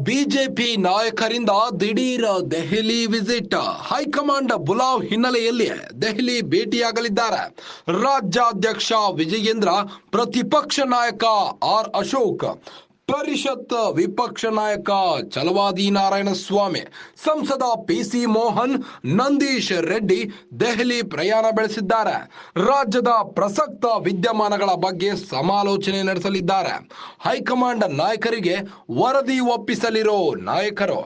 BJP ನಾಯಕರಿಂದ ದಿಢೀರ್ Delhi visit. High command ಬುಲಾವ್ ಹಿನ್ನೆಲೆಯಲ್ಲಿ ದೆಹಲಿ ಭೇಟಿಯಾಗಲಿದ್ದಾರೆ ರಾಜ್ಯಾಧ್ಯಕ್ಷ ವಿಜಯೇಂದ್ರ, ಪ್ರತಿಪಕ್ಷ ನಾಯಕ ಆರ್ ಅಶೋಕ್, ಪರಿಷತ್ ವಿಪಕ್ಷ ನಾಯಕ ಚಲವಾದಿ ನಾರಾಯಣಸ್ವಾಮಿ, ಸಂಸದ ಪಿಸಿ ಮೋಹನ್, ನಂದೀಶ್ ರೆಡ್ಡಿ ದೆಹಲಿ ಪ್ರಯಾಣ ಬೆಳೆಸಿದ್ದಾರೆ. ರಾಜ್ಯದ ಪ್ರಸಕ್ತ ವಿದ್ಯಮಾನಗಳ ಬಗ್ಗೆ ಸಮಾಲೋಚನೆ ನಡೆಸಲಿದ್ದಾರೆ. ಹೈಕಮಾಂಡ್ ನಾಯಕರಿಗೆ ವರದಿ ಒಪ್ಪಿಸಲಿರೋ ನಾಯಕರು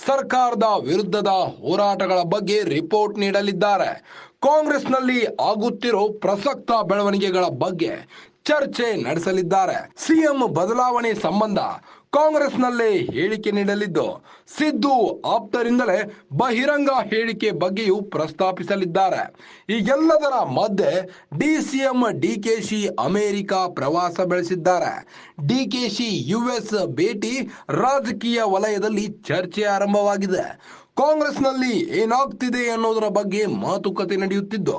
ಸರ್ಕಾರದ ವಿರುದ್ಧದ ಹೋರಾಟಗಳ ಬಗ್ಗೆ ರಿಪೋರ್ಟ್ ನೀಡಲಿದ್ದಾರೆ. ಕಾಂಗ್ರೆಸ್ನಲ್ಲಿ ಆಗುತ್ತಿರೋ ಪ್ರಸಕ್ತ ಬೆಳವಣಿಗೆಗಳ ಬಗ್ಗೆ ಚರ್ಚೆ ನಡೆಸಲಿದ್ದಾರೆ. ಸಿಎಂ ಬದಲಾವಣೆ ಸಂಬಂಧ ಕಾಂಗ್ರೆಸ್ನಲ್ಲೇ ಹೇಳಿಕೆ ನೀಡಲಿದ್ದು, ಸಿದ್ದು ಆಪ್ತರಿಂದಲೇ ಬಹಿರಂಗ ಹೇಳಿಕೆ ಬಗ್ಗೆಯೂ ಪ್ರಸ್ತಾಪಿಸಲಿದ್ದಾರೆ. ಈ ಎಲ್ಲದರ ಮಧ್ಯೆ ಡಿಸಿಎಂ ಡಿಕೆಶಿ ಅಮೆರಿಕ ಪ್ರವಾಸ ಬೆಳೆಸಿದ್ದಾರೆ. ಡಿಕೆಶಿ ಯುಎಸ್ ಭೇಟಿ ರಾಜಕೀಯ ವಲಯದಲ್ಲಿ ಚರ್ಚೆ ಆರಂಭವಾಗಿದೆ. ಕಾಂಗ್ರೆಸ್ನಲ್ಲಿ ಏನಾಗ್ತಿದೆ ಅನ್ನೋದರ ಬಗ್ಗೆ ಮಾತುಕತೆ ನಡೆಯುತ್ತಿದ್ದು,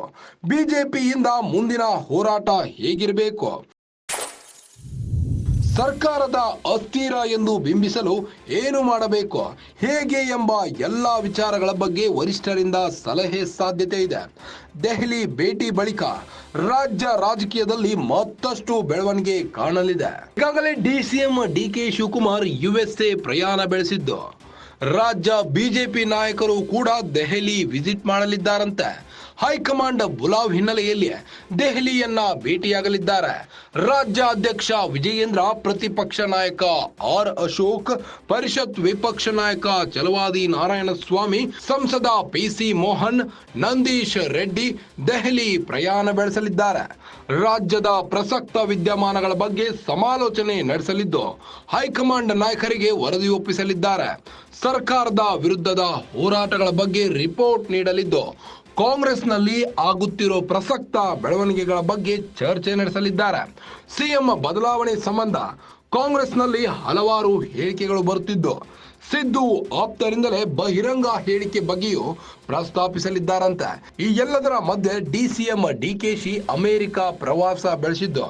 ಬಿಜೆಪಿಯಿಂದ ಮುಂದಿನ ಹೋರಾಟ ಹೇಗಿರಬೇಕು, ಸರ್ಕಾರದ ಅಸ್ಥಿರ ಎಂದು ಬಿಂಬಿಸಲು ಏನು ಮಾಡಬೇಕು, ಹೇಗೆ ಎಂಬ ಎಲ್ಲ ವಿಚಾರಗಳ ಬಗ್ಗೆ ವರಿಷ್ಠರಿಂದ ಸಲಹೆ ಸಾಧ್ಯತೆ ಇದೆ. ದೆಹಲಿ ಭೇಟಿ ಬಳಿಕ ರಾಜ್ಯ ರಾಜಕೀಯದಲ್ಲಿ ಮತ್ತಷ್ಟು ಬೆಳವಣಿಗೆ ಕಾಣಲಿದೆ. ಈಗಾಗಲೇ ಡಿಸಿಎಂ ಡಿಕೆ ಶಿವಕುಮಾರ್ ಯುಎಸ್ಎ ಪ್ರಯಾಣ ಬೆಳೆಸಿದ್ದು, ರಾಜ್ಯ ಬಿಜೆಪಿ ನಾಯಕರು ಕೂಡ ದೆಹಲಿ ವಿಸಿಟ್ ಮಾಡಲಿದ್ದಾರಂತೆ. ಹೈಕಮಾಂಡ್ ಬುಲಾವ್ ಹಿನ್ನೆಲೆಯಲ್ಲಿ ದೆಹಲಿಯನ್ನ ಭೇಟಿಯಾಗಲಿದ್ದಾರೆ. ರಾಜ್ಯಾಧ್ಯಕ್ಷ ವಿಜಯೇಂದ್ರ, ಪ್ರತಿಪಕ್ಷ ನಾಯಕ ಆರ್ ಅಶೋಕ್, ಪರಿಷತ್ ವಿಪಕ್ಷ ನಾಯಕ ಚಲವಾದಿ ನಾರಾಯಣಸ್ವಾಮಿ, ಸಂಸದ ಪಿಸಿ ಮೋಹನ್, ನಂದೀಶ್ ರೆಡ್ಡಿ ದೆಹಲಿ ಪ್ರಯಾಣ ಬೆಳೆಸಲಿದ್ದಾರೆ. ರಾಜ್ಯದ ಪ್ರಸಕ್ತ ವಿದ್ಯಮಾನಗಳ ಬಗ್ಗೆ ಸಮಾಲೋಚನೆ ನಡೆಸಲಿದ್ದು, ಹೈಕಮಾಂಡ್ ನಾಯಕರಿಗೆ ವರದಿ ಒಪ್ಪಿಸಲಿದ್ದಾರೆ. ಸರ್ಕಾರದ ವಿರುದ್ಧದ ಹೋರಾಟಗಳ ಬಗ್ಗೆ ರಿಪೋರ್ಟ್ ನೀಡಲಿದ್ದು, ಕಾಂಗ್ರೆಸ್ನಲ್ಲಿ ಆಗುತ್ತಿರೋ ಪ್ರಸಕ್ತ ಬೆಳವಣಿಗೆಗಳ ಬಗ್ಗೆ ಚರ್ಚೆ ನಡೆಸಲಿದ್ದಾರೆ. ಸಿಎಂ ಬದಲಾವಣೆ ಸಂಬಂಧ ಕಾಂಗ್ರೆಸ್ನಲ್ಲಿ ಹಲವಾರು ಹೇಳಿಕೆಗಳು ಬರುತ್ತಿದ್ದು, ಸಿದ್ದು ಆಪ್ತರಿಂದಲೇ ಬಹಿರಂಗ ಹೇಳಿಕೆ ಬಗ್ಗೆಯೂ ಪ್ರಸ್ತಾಪಿಸಲಿದ್ದಾರಂತೆ. ಈ ಎಲ್ಲದರ ಮಧ್ಯೆ ಡಿಸಿಎಂ ಡಿಕೆಶಿ ಅಮೆರಿಕ ಪ್ರವಾಸ ಬೆಳೆಸಿದ್ದು,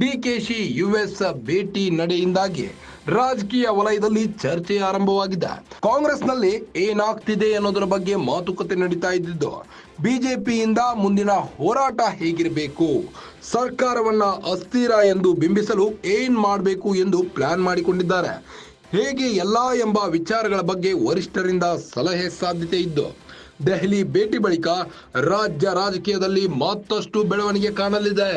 ಡಿಕೆಶಿ ಯುಎಸ್ ಭೇಟಿ ನಡೆಯಿಂದಾಗಿ ರಾಜಕೀಯ ವಲಯದಲ್ಲಿ ಚರ್ಚೆ ಆರಂಭವಾಗಿದೆ. ಕಾಂಗ್ರೆಸ್ನಲ್ಲಿ ಏನಾಗ್ತಿದೆ ಅನ್ನೋದರ ಬಗ್ಗೆ ಮಾತುಕತೆ ನಡೀತಾ ಇದ್ದಿದ್ದು, ಬಿಜೆಪಿಯಿಂದ ಮುಂದಿನ ಹೋರಾಟ ಹೇಗಿರಬೇಕು, ಸರ್ಕಾರವನ್ನ ಅಸ್ಥಿರ ಎಂದು ಬಿಂಬಿಸಲು ಏನ್ ಮಾಡಬೇಕು ಎಂದು ಪ್ಲಾನ್ ಮಾಡಿಕೊಂಡಿದ್ದಾರೆ. ಹೇಗೆ ಎಲ್ಲ ಎಂಬ ವಿಚಾರಗಳ ಬಗ್ಗೆ ವರಿಷ್ಠರಿಂದ ಸಲಹೆ ಸಾಧ್ಯತೆ ಇದ್ದು, ದೆಹಲಿ ಭೇಟಿ ಬಳಿಕ ರಾಜ್ಯ ರಾಜಕೀಯದಲ್ಲಿ ಮತ್ತಷ್ಟು ಬೆಳವಣಿಗೆ ಕಾಣಲಿದೆ.